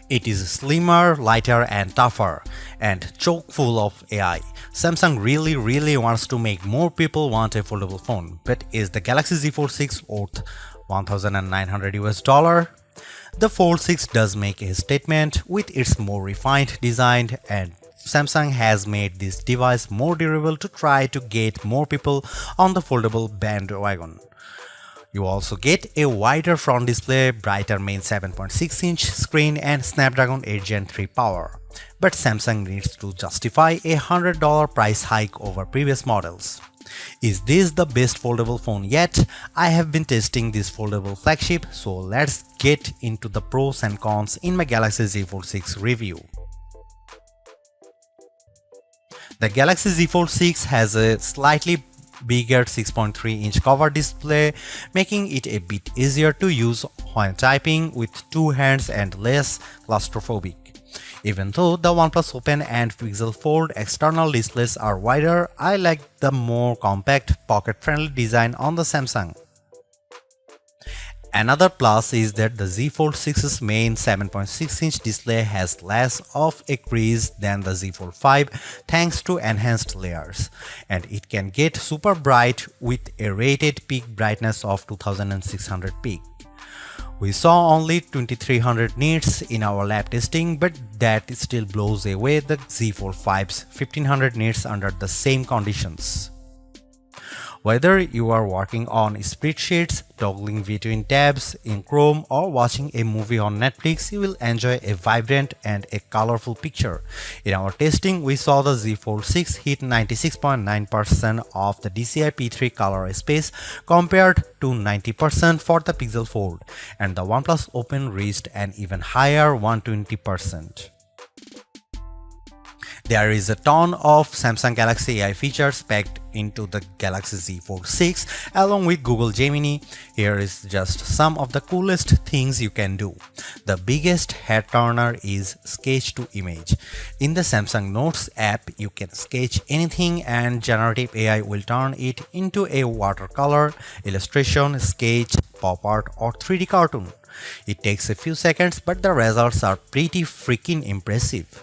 It is slimmer, lighter and tougher, and chock full of AI. Samsung really wants to make more people want a foldable phone, but is the Galaxy Z Fold 6 worth $1,900? The Fold 6 does make a statement with its more refined design, and Samsung has made this device more durable to try to get more people on the foldable bandwagon. You also get a wider front display, brighter main 7.6-inch screen and Snapdragon 8 Gen 3 power. But Samsung needs to justify a $100 price hike over previous models. Is this the best foldable phone yet? I have been testing this foldable flagship, so let's get into the pros and cons in my Galaxy Z Fold 6 review. The Galaxy Z Fold 6 has a slightly bigger 6.3-inch cover display, making it a bit easier to use when typing with two hands and less claustrophobic. Even though the OnePlus Open and Pixel Fold external displays are wider, I like the more compact, pocket-friendly design on the Samsung. Another plus is that the Z Fold 6's main 7.6-inch display has less of a crease than the Z Fold 5 thanks to enhanced layers, and it can get super bright with a rated peak brightness of 2600 peak. We saw only 2300 nits in our lab testing, but that still blows away the Z Fold 5's 1500 nits under the same conditions. Whether you are working on spreadsheets, toggling between tabs in Chrome, or watching a movie on Netflix, you will enjoy a vibrant and a colorful picture. In our testing, we saw the Z Fold 6 hit 96.9% of the DCI P3 color space compared to 90% for the Pixel Fold, and the OnePlus Open reached an even higher 120%. There is a ton of Samsung Galaxy AI features packed into the Galaxy Z Fold 6 along with Google Gemini. Here is just some of the coolest things you can do. The biggest head turner is sketch to image. In the Samsung Notes app, you can sketch anything and generative AI will turn it into a watercolor, illustration, sketch, pop art or 3D cartoon. It takes a few seconds, but the results are pretty freaking impressive.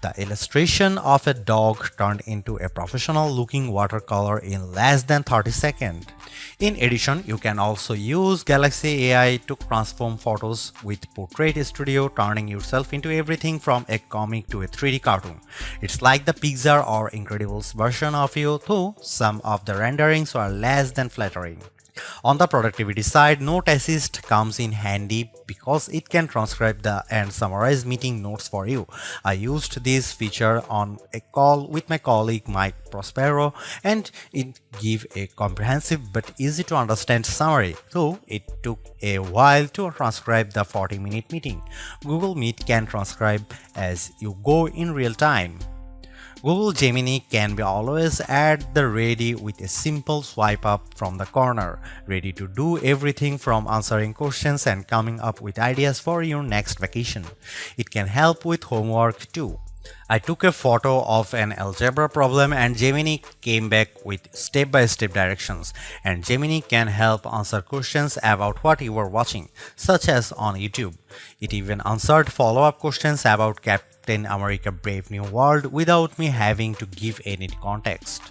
The illustration of a dog turned into a professional-looking watercolor in less than 30 seconds. In addition, you can also use Galaxy AI to transform photos with Portrait Studio, turning yourself into everything from a comic to a 3D cartoon. It's like the Pixar or Incredibles version of you, though some of the renderings are less than flattering. On the productivity side, Note Assist comes in handy because it can transcribe and summarize meeting notes for you. I used this feature on a call with my colleague Mike Prospero, and it gave a comprehensive but easy to understand summary, though it took a while to transcribe the 40-minute meeting. Google Meet can transcribe as you go in real time. Google Gemini can be always at the ready with a simple swipe up from the corner, ready to do everything from answering questions and coming up with ideas for your next vacation. It can help with homework too. I took a photo of an algebra problem and Gemini came back with step-by-step directions, and Gemini can help answer questions about what you were watching, such as on YouTube. It even answered follow-up questions about Captain America Brave New World without me having to give any context.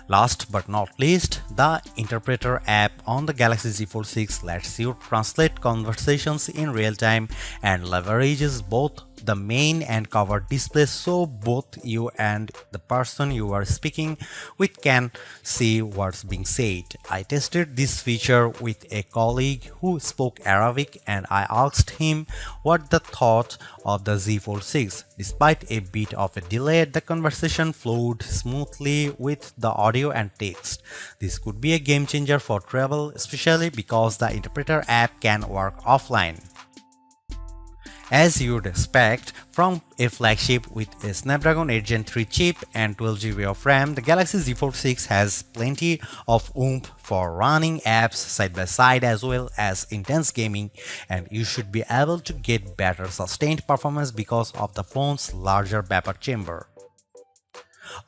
Last but not least, the Interpreter app on the Galaxy Z Fold 6 lets you translate conversations in real time and leverages both the main and cover displays so both you and the person you are speaking with can see what's being said. I tested this feature with a colleague who spoke Arabic and I asked him what the thought of the Z Fold 6. Despite a bit of a delay, the conversation flowed smoothly with the audio and text. This could be a game changer for travel, especially because the Interpreter app can work offline. As you'd expect from a flagship with a Snapdragon 8 Gen 3 chip and 12GB of RAM, the Galaxy Z Fold 6 has plenty of oomph for running apps side by side as well as intense gaming, and you should be able to get better sustained performance because of the phone's larger vapor chamber.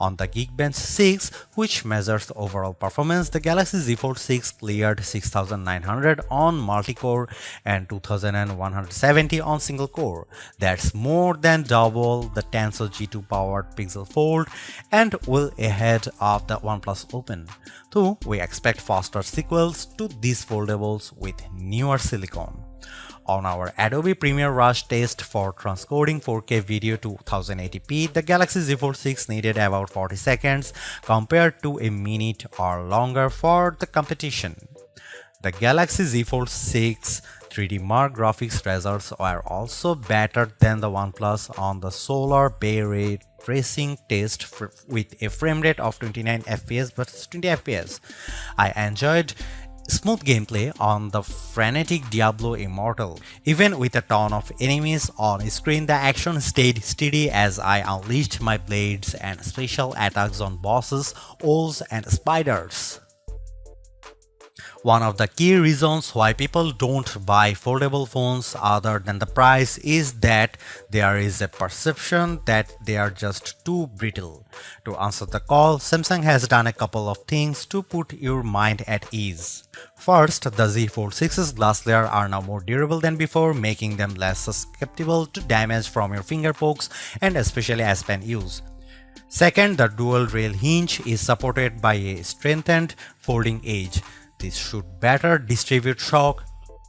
On the Geekbench 6, which measures overall performance, the Galaxy Z Fold 6 cleared 6900 on multi-core and 2170 on single-core. That's more than double the Tensor G2 powered Pixel Fold and well ahead of the OnePlus Open. Though we expect faster sequels to these foldables with newer silicon. On our Adobe Premiere Rush test for transcoding 4K video to 1080p, the Galaxy Z Fold 6 needed about 40 seconds compared to a minute or longer for the competition. The Galaxy Z Fold 6 3D Mark graphics results are also better than the OnePlus on the Solar Bay Ray tracing test with a frame rate of 29 fps versus 20 fps. I enjoyed smooth gameplay on the frenetic Diablo Immortal. Even with a ton of enemies on screen, the action stayed steady as I unleashed my blades and special attacks on bosses, owls and spiders. One of the key reasons why people don't buy foldable phones other than the price is that there is a perception that they are just too brittle. To answer the call, Samsung has done a couple of things to put your mind at ease. First, the Z Fold 6's glass layer are now more durable than before, making them less susceptible to damage from your finger pokes and especially as pen use. Second, the dual rail hinge is supported by a strengthened folding edge. This should better distribute shock,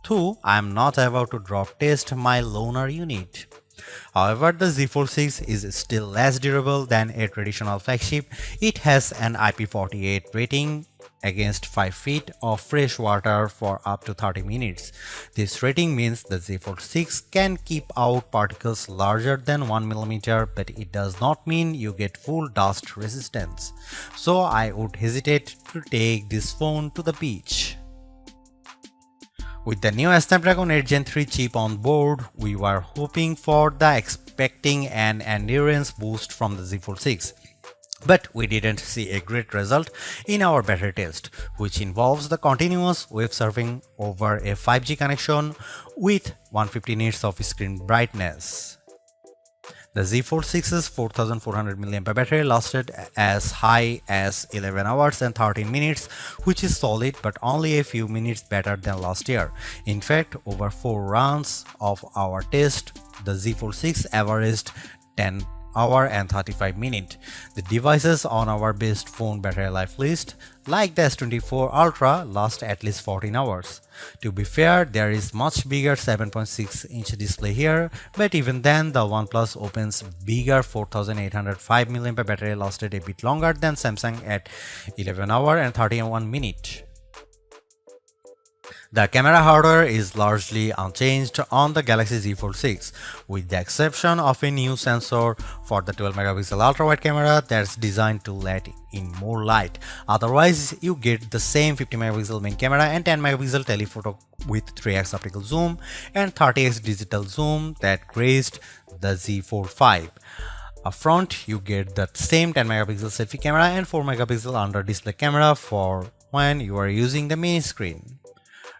though I am not about to drop test my loaner unit. However, the Z Fold 6 is still less durable than a traditional flagship. It has an IP48 rating against 5 feet of fresh water for up to 30 minutes. This rating means the Z Fold 6 can keep out particles larger than 1 mm, but it does not mean you get full dust resistance. So I would hesitate to take this phone to the beach. With the new Snapdragon 8 Gen 3 chip on board, we were hoping for the expecting an endurance boost from the Z Fold 6. But we didn't see a great result in our battery test, which involves the continuous web surfing over a 5G connection with 150 nits of screen brightness. The Z Fold 6's 4400 mAh battery lasted as high as 11 hours and 13 minutes, which is solid but only a few minutes better than last year. In fact, over 4 runs of our test, the Z Fold 6 averaged 10 hour and 35 minutes. The devices on our best phone battery life list, like the S24 Ultra, last at least 14 hours. To be fair, there is much bigger 7.6-inch display here, but even then the OnePlus Open's bigger 4805 mAh battery lasted a bit longer than Samsung at 11 hour and 31 minutes. The camera hardware is largely unchanged on the Galaxy Z Fold 6, with the exception of a new sensor for the 12-megapixel ultra-wide camera that's designed to let in more light. Otherwise, you get the same 50-megapixel main camera and 10-megapixel telephoto with 3x optical zoom and 30x digital zoom that graced the Z Fold 5. Up front, you get the same 10-megapixel selfie camera and 4-megapixel under-display camera for when you are using the main screen.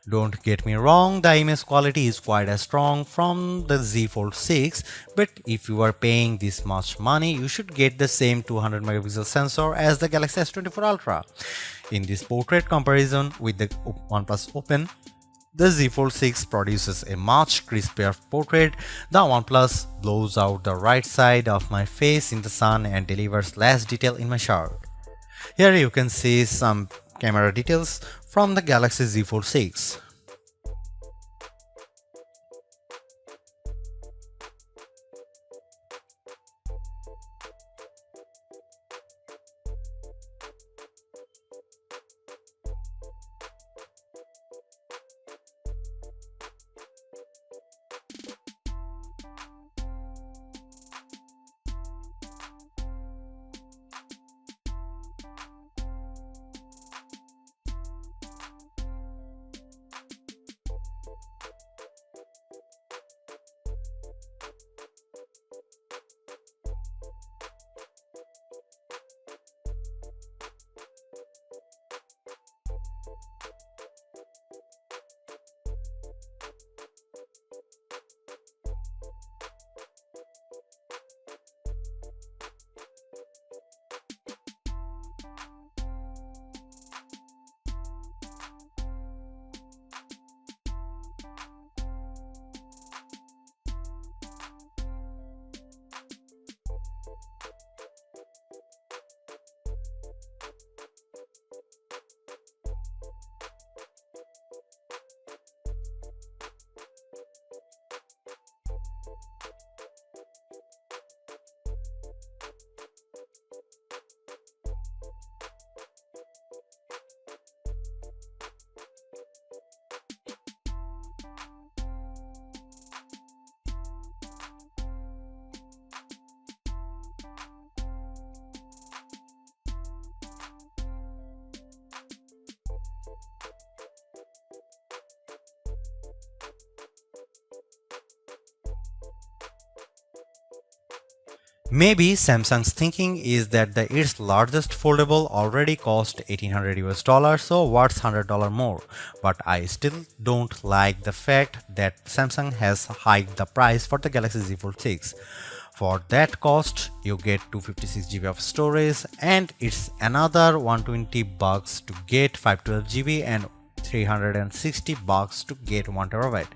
Don't get me wrong, the image quality is quite as strong from the Z Fold 6, but if you are paying this much money, you should get the same 200 megapixel sensor as the Galaxy S24 Ultra. In this portrait comparison with the OnePlus Open, the Z Fold 6 produces a much crispier portrait. The OnePlus blows out the right side of my face in the sun and delivers less detail in my shirt. Here you can see some camera details from the Galaxy Z Fold 6. Maybe Samsung's thinking is that its largest foldable already cost $1800 so what's $100 more? But I still don't like the fact that Samsung has hiked the price for the Galaxy Z Fold 6. For that cost, you get 256 GB of storage and it's another $120 to get 512 GB and $360 to get 1 TB.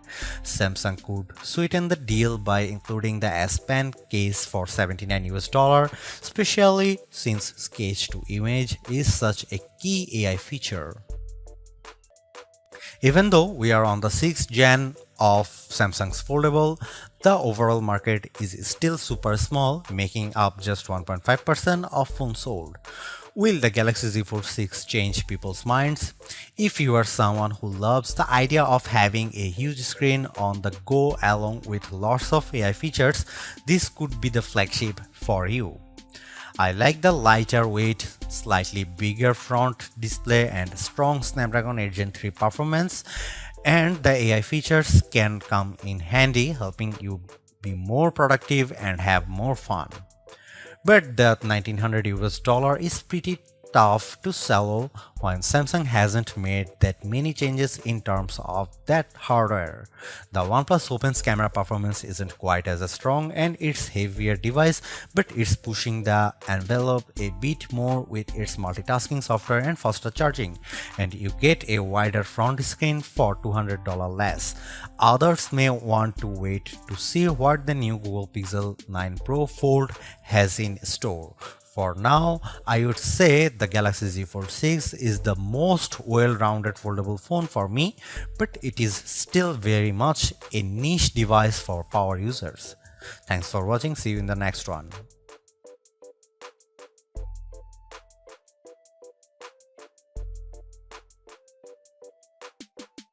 Samsung could sweeten the deal by including the S Pen case for $79, especially since sketch to image is such a key AI feature. Even though we are on the 6th gen of Samsung's foldable, the overall market is still super small, making up just 1.5% of phones sold. Will the Galaxy Z Fold 6 change people's minds? If you are someone who loves the idea of having a huge screen on the go along with lots of AI features, this could be the flagship for you. I like the lighter weight, slightly bigger front display and strong Snapdragon 8 Gen 3 performance, and the AI features can come in handy, helping you be more productive and have more fun. But that $1900 is pretty tough to swallow when Samsung hasn't made that many changes in terms of that hardware. The OnePlus Open's camera performance isn't quite as strong and it's heavier device, but it's pushing the envelope a bit more with its multitasking software and faster charging, and you get a wider front screen for $200 less. Others may want to wait to see what the new Google Pixel 9 Pro Fold has in store. For now, I would say the Galaxy Z Fold 6 is the most well-rounded foldable phone for me, but it is still very much a niche device for power users. Thanks for watching, see you in the next one.